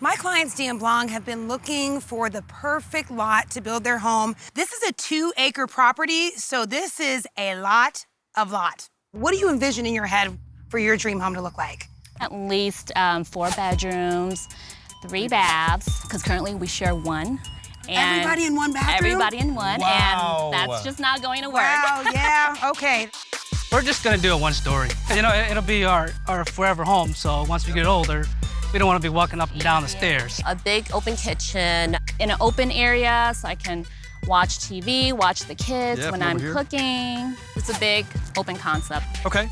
My clients, Dee and Blong, have been looking for the perfect lot to build their home. This is a 2-acre property, so this is a lot of lot. What do you envision in your head for your dream home to look like? At least 4 bedrooms, 3 baths, because currently we share one. And everybody in one bathroom? Everybody in one, Wow. and that's just not going to work. Wow, yeah, okay. We're just gonna do a 1-story. You know, it'll be our forever home, so once we get older, we don't want to be walking up and down the stairs. A big open kitchen. In an open area, so I can watch TV, watch the kids when I'm cooking. It's a big open concept. Okay.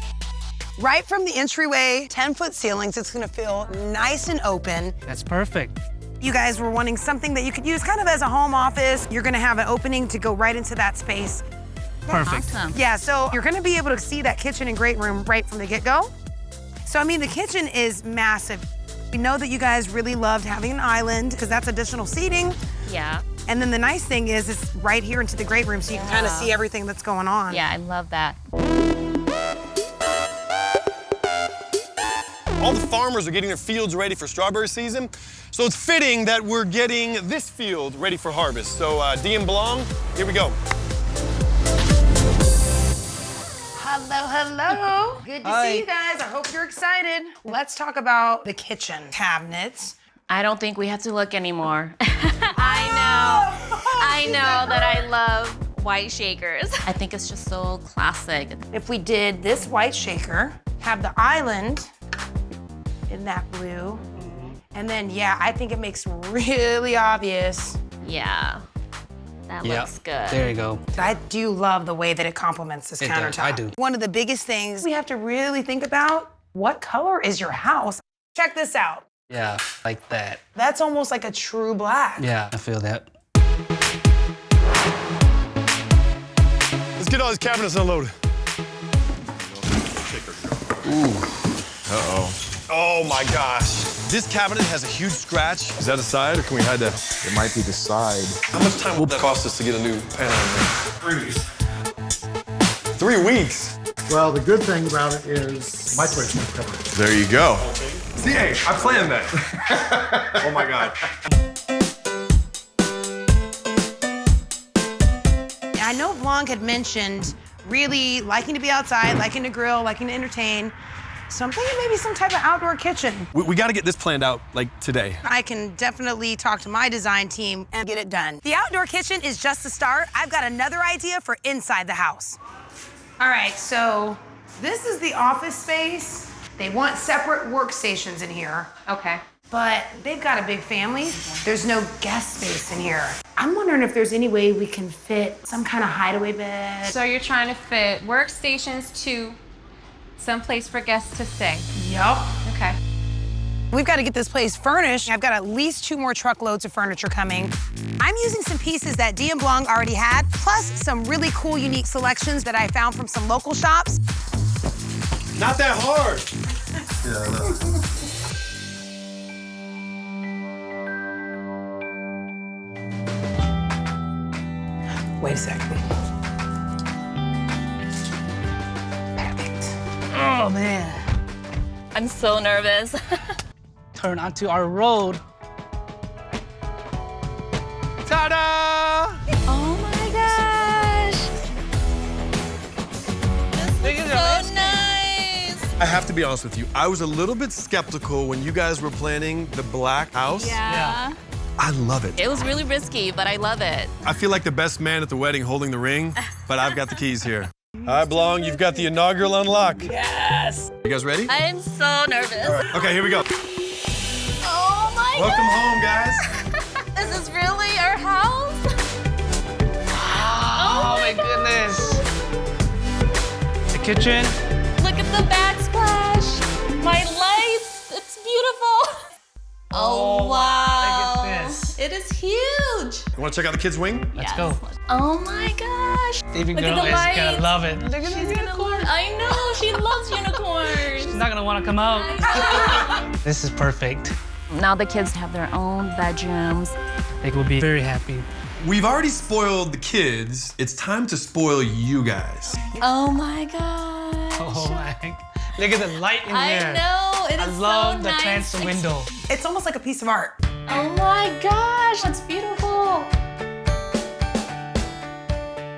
Right from the entryway, 10-foot ceilings, it's gonna feel nice and open. That's perfect. You guys were wanting something that you could use kind of as a home office. You're gonna have an opening to go right into that space. Perfect. Awesome. Yeah, so you're gonna be able to see that kitchen and great room right from the get-go. So, I mean, the kitchen is massive. We know that you guys really loved having an island because that's additional seating. Yeah. And then the nice thing is it's right here into the great room so you can kind of see everything that's going on. Yeah, I love that. All the farmers are getting their fields ready for strawberry season, so it's fitting that we're getting this field ready for harvest. So, Dee and Blong, here we go. Hello, hello. Good to see you guys. I hope you're excited. Let's talk about the kitchen cabinets. I don't think we have to look anymore. I know that I love white shakers. I think it's just so classic. If we did this white shaker, have the island in that blue, and then, yeah, I think it makes really obvious. Yeah, that looks good. There you go. I do love the way that it complements this countertop. does, I do. One of the biggest things we have to really think about, what color is your house? Check this out. Yeah, like that. That's almost like a true black. Yeah, I feel that. Let's get all these cabinets unloaded. Ooh. Uh-oh. Oh my gosh. This cabinet has a huge scratch. Is that a side or can we hide that? It might be the side. How much time will that cost us to get a new panel in there? 3 weeks. 3 weeks? Well, the good thing about it is microwave's not covered. There you go. See, hey, I planned that. Oh my God. I know Blong had mentioned really liking to be outside, liking to grill, liking to entertain. So I'm thinking maybe some type of outdoor kitchen. We got to get this planned out, like, today. I can definitely talk to my design team and get it done. The outdoor kitchen is just the start. I've got another idea for inside the house. All right, so this is the office space. They want separate workstations in here. Okay. But they've got a big family. There's no guest space in here. I'm wondering if there's any way we can fit some kind of hideaway bed. So you're trying to fit workstations to some place for guests to stay? Yup. Okay. We've got to get this place furnished. I've got at least 2 more truckloads of furniture coming. I'm using some pieces that Dee and Blong already had, plus some really cool, unique selections that I found from some local shops. Not that hard. Yeah, I know. Wait a second. Perfect. Oh, man. I'm so nervous. Turn onto our road. Ta-da! Oh my gosh. This is so nice. I have to be honest with you. I was a little bit skeptical when you guys were planning the black house. Yeah. I love it. It was really risky, but I love it. I feel like the best man at the wedding holding the ring, but I've got the keys here. All right, Blong, you've got the inaugural unlock. Yes. You guys ready? I'm so nervous. All right. Okay, here we go. Oh my Welcome God. home, guys. Is this really our house? Oh, my goodness. The kitchen. Look at the backsplash. My lights. It's beautiful. Oh, wow. Look at this. It is huge. You want to check out the kids' wing? Let's go. Oh my gosh. Baby Look girl at the is lights. gonna love it. Look at the unicorn. I know, she loves unicorns. She's not gonna wanna come out. This is perfect. Now the kids have their own bedrooms. They will be very happy. We've already spoiled the kids. It's time to spoil you guys. Oh my gosh. Oh my. Look at the light in I there. know, It I is love so the nice. transom window. It's almost like a piece of art. Oh my gosh, that's beautiful.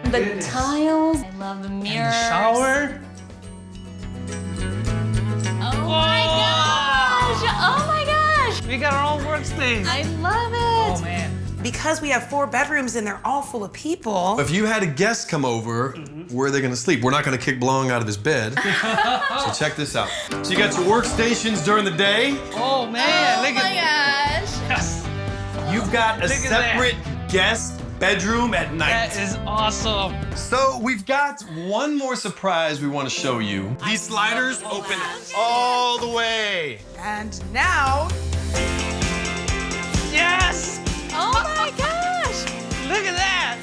The Goodness. tiles. I love the mirrors. Shower. Oh my gosh! Oh my gosh! We got our own workspace. I love it. Oh man. Because we have 4 bedrooms and they're all full of people. If you had a guest come over, where are they gonna sleep? We're not gonna kick Blong out of his bed. So check this out. So you got your workstations during the day. Oh man, Oh look my at gosh! yes. You've got a Look at that. separate guest bedroom at night. That is awesome. So we've got one more surprise we want to show you. These sliders open all the way. And now, Yes. Oh my gosh! Look at that.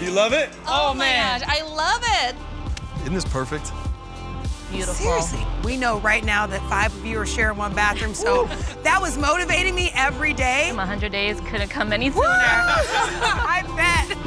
You love it? Oh, my man. gosh, I love it. Isn't this perfect? Beautiful. seriously, we know right now that 5 of you are sharing one bathroom, so that was motivating me every day. 100 days couldn't come any sooner. I bet.